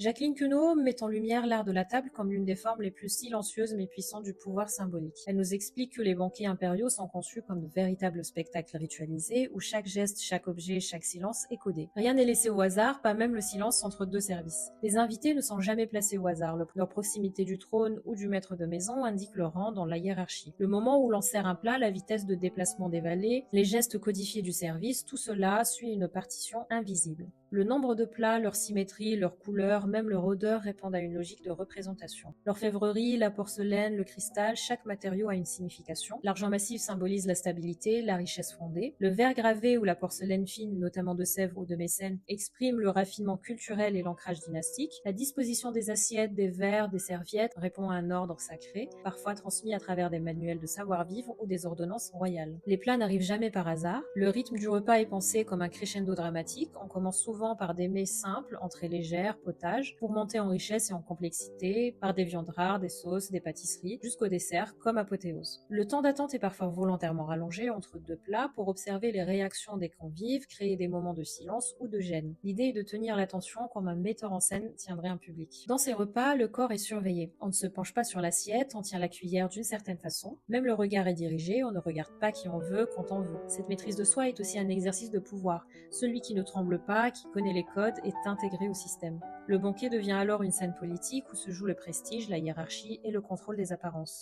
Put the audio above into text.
Jacqueline Queneau met en lumière l'art de la table comme l'une des formes les plus silencieuses mais puissantes du pouvoir symbolique. Elle nous explique que les banquets impériaux sont conçus comme de véritables spectacles ritualisés où chaque geste, chaque objet, chaque silence est codé. Rien n'est laissé au hasard, pas même le silence entre deux services. Les invités ne sont jamais placés au hasard. Leur proximité du trône ou du maître de maison indique leur rang dans la hiérarchie. Le moment où l'on sert un plat, la vitesse de déplacement des valets, les gestes codifiés du service, tout cela suit une partition invisible. Le nombre de plats, leur symétrie, leur couleur, même leur odeur répondent à une logique de représentation. L'orfèvrerie, la porcelaine, le cristal, chaque matériau a une signification. L'argent massif symbolise la stabilité, la richesse fondée. Le verre gravé ou la porcelaine fine, notamment de Sèvres ou de Mécène, exprime le raffinement culturel et l'ancrage dynastique. La disposition des assiettes, des verres, des serviettes répond à un ordre sacré, parfois transmis à travers des manuels de savoir-vivre ou des ordonnances royales. Les plats n'arrivent jamais par hasard. Le rythme du repas est pensé comme un crescendo dramatique. On commence souvent par des mets simples, entrées légères, potages, pour monter en richesse et en complexité, par des viandes rares, des sauces, des pâtisseries, jusqu'au dessert, comme apothéose. Le temps d'attente est parfois volontairement rallongé entre deux plats pour observer les réactions des convives, créer des moments de silence ou de gêne. L'idée est de tenir l'attention comme un metteur en scène tiendrait un public. Dans ces repas, le corps est surveillé. On ne se penche pas sur l'assiette, on tient la cuillère d'une certaine façon. Même le regard est dirigé, on ne regarde pas qui on veut quand on veut. Cette maîtrise de soi est aussi un exercice de pouvoir. Celui qui ne tremble pas, qui connaît les codes, est intégré au système. Le banquet devient alors une scène politique où se joue le prestige, la hiérarchie et le contrôle des apparences.